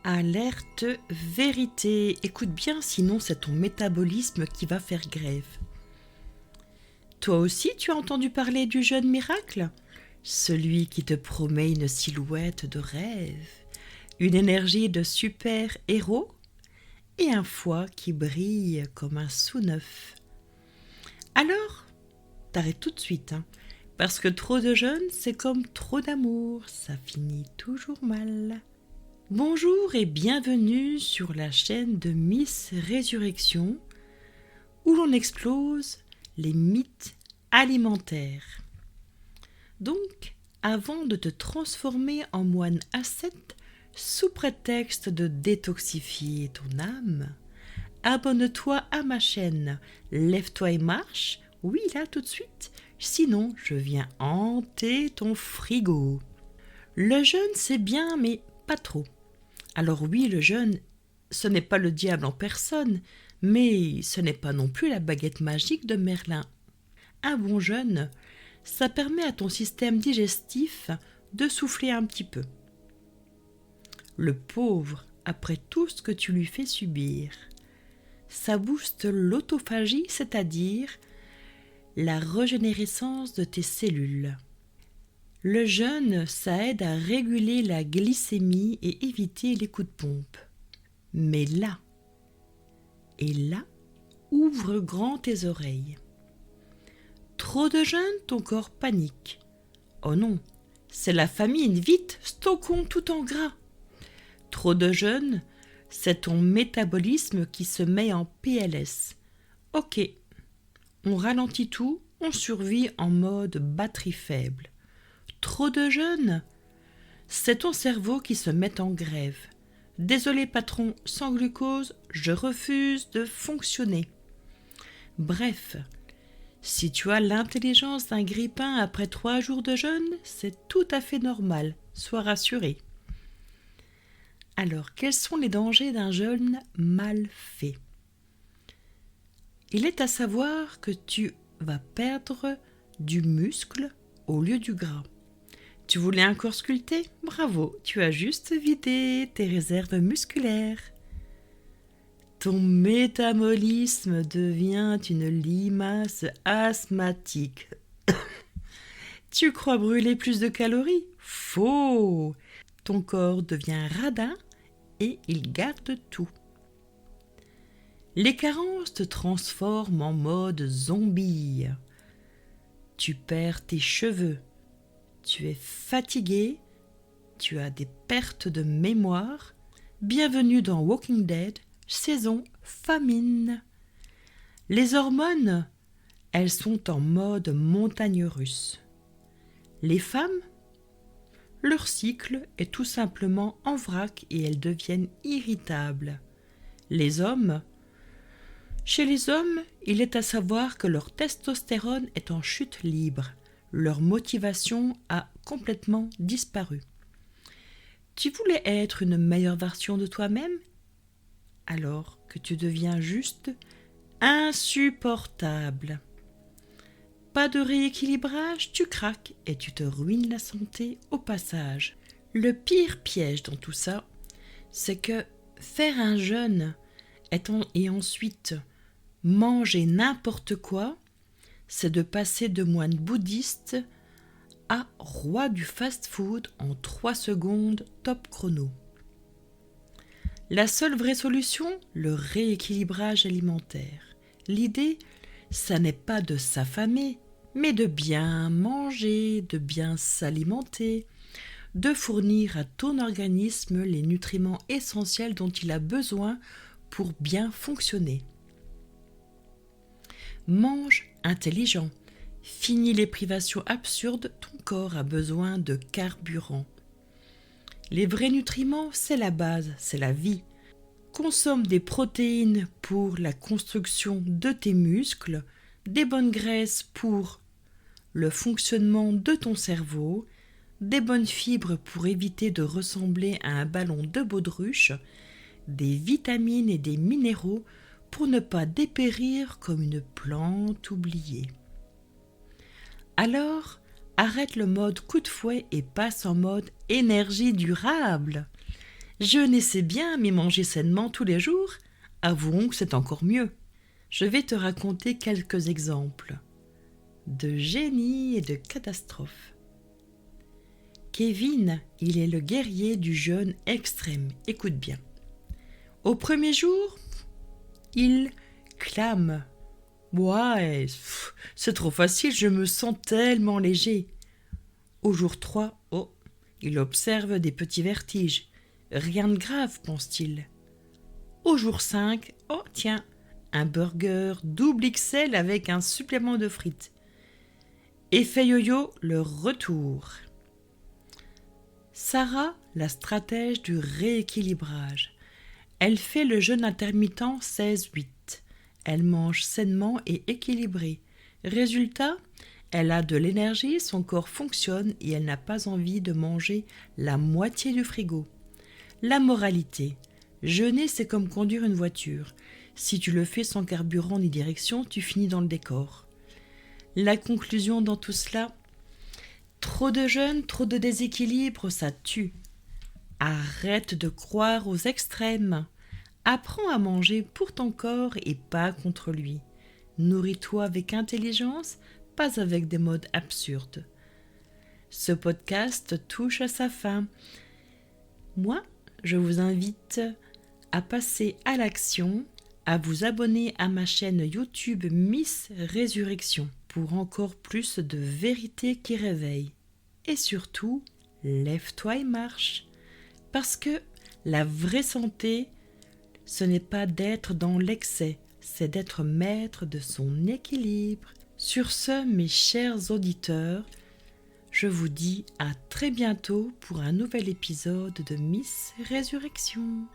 Alerte vérité. Écoute bien, sinon c'est ton métabolisme qui va faire grève. Toi aussi, tu as entendu parler du jeune miracle? Celui qui te promet une silhouette de rêve, une énergie de super-héros et un foie qui brille comme un sou neuf. Alors, t'arrêtes tout de suite, parce que trop de jeûne, c'est comme trop d'amour, ça finit toujours mal. Bonjour et bienvenue sur la chaîne de Miss Résurrection, où l'on explose les mythes alimentaires. Donc, avant de te transformer en moine ascète sous prétexte de détoxifier ton âme, abonne-toi à ma chaîne, lève-toi et marche, oui là tout de suite, sinon je viens hanter ton frigo. Le jeûne c'est bien mais pas trop. Alors oui, le jeûne, ce n'est pas le diable en personne, mais ce n'est pas non plus la baguette magique de Merlin. Un bon jeûne, ça permet à ton système digestif de souffler un petit peu. Le pauvre, après tout ce que tu lui fais subir, ça booste l'autophagie, c'est-à-dire la régénérescence de tes cellules. Le jeûne, ça aide à réguler la glycémie et éviter les coups de pompe. Mais là, ouvre grand tes oreilles. Trop de jeûne, ton corps panique. Oh non, c'est la famine, vite, stockons tout en gras. Trop de jeûne, c'est ton métabolisme qui se met en PLS. Ok, on ralentit tout, on survit en mode batterie faible. Trop de jeûne, c'est ton cerveau qui se met en grève. Désolé patron, sans glucose, je refuse de fonctionner. Bref, si tu as l'intelligence d'un grippin après 3 jours de jeûne, c'est tout à fait normal, sois rassuré. Alors, quels sont les dangers d'un jeûne mal fait? Il est à savoir que tu vas perdre du muscle au lieu du gras. Tu voulais un corps sculpté? Bravo, tu as juste vidé tes réserves musculaires. Ton métabolisme devient une limace asthmatique. Tu crois brûler plus de calories? Faux! Ton corps devient radin et il garde tout. Les carences te transforment en mode zombie. Tu perds tes cheveux. Tu es fatigué, tu as des pertes de mémoire. Bienvenue dans Walking Dead, saison famine. Les hormones, elles sont en mode montagne russe. Les femmes, leur cycle est tout simplement en vrac et elles deviennent irritables. Les hommes, chez les hommes, il est à savoir que leur testostérone est en chute libre. Leur motivation a complètement disparu. Tu voulais être une meilleure version de toi-même? Alors que tu deviens juste insupportable. Pas de rééquilibrage, tu craques et tu te ruines la santé au passage. Le pire piège dans tout ça, c'est que faire un jeûne et ensuite manger n'importe quoi, c'est de passer de moine bouddhiste à roi du fast-food en 3 secondes top chrono. La seule vraie solution, le rééquilibrage alimentaire. L'idée, ça n'est pas de s'affamer, mais de bien manger, de bien s'alimenter, de fournir à ton organisme les nutriments essentiels dont il a besoin pour bien fonctionner. Mange intelligent. Finis les privations absurdes, ton corps a besoin de carburant. Les vrais nutriments, c'est la base, c'est la vie. Consomme des protéines pour la construction de tes muscles, des bonnes graisses pour le fonctionnement de ton cerveau, des bonnes fibres pour éviter de ressembler à un ballon de baudruche, des vitamines et des minéraux pour ne pas dépérir comme une plante oubliée. Alors, arrête le mode coup de fouet et passe en mode énergie durable. Jeûner c'est bien, mais manger sainement tous les jours, avouons que c'est encore mieux. Je vais te raconter quelques exemples de génie et de catastrophes. Kevin, il est le guerrier du jeûne extrême. Écoute bien. Au premier jour, il clame. Ouais, c'est trop facile, je me sens tellement léger. Au jour 3, il observe des petits vertiges. Rien de grave, pense-t-il. Au jour 5, tiens, un burger double XL avec un supplément de frites. Effet yo-yo, le retour. Sarah, la stratège du rééquilibrage. Elle fait le jeûne intermittent 16-8. Elle mange sainement et équilibré. Résultat, elle a de l'énergie, son corps fonctionne et elle n'a pas envie de manger la moitié du frigo. La moralité. Jeûner, c'est comme conduire une voiture. Si tu le fais sans carburant ni direction, tu finis dans le décor. La conclusion dans tout cela, trop de jeûne, trop de déséquilibre, ça tue. Arrête de croire aux extrêmes. Apprends à manger pour ton corps et pas contre lui. Nourris-toi avec intelligence, pas avec des modes absurdes. Ce podcast touche à sa fin. Moi, je vous invite à passer à l'action, à vous abonner à ma chaîne YouTube Miss Résurrection pour encore plus de vérité qui réveille. Et surtout, lève-toi et marche. Parce que la vraie santé, ce n'est pas d'être dans l'excès, c'est d'être maître de son équilibre. Sur ce, mes chers auditeurs, je vous dis à très bientôt pour un nouvel épisode de Miss Résurrection.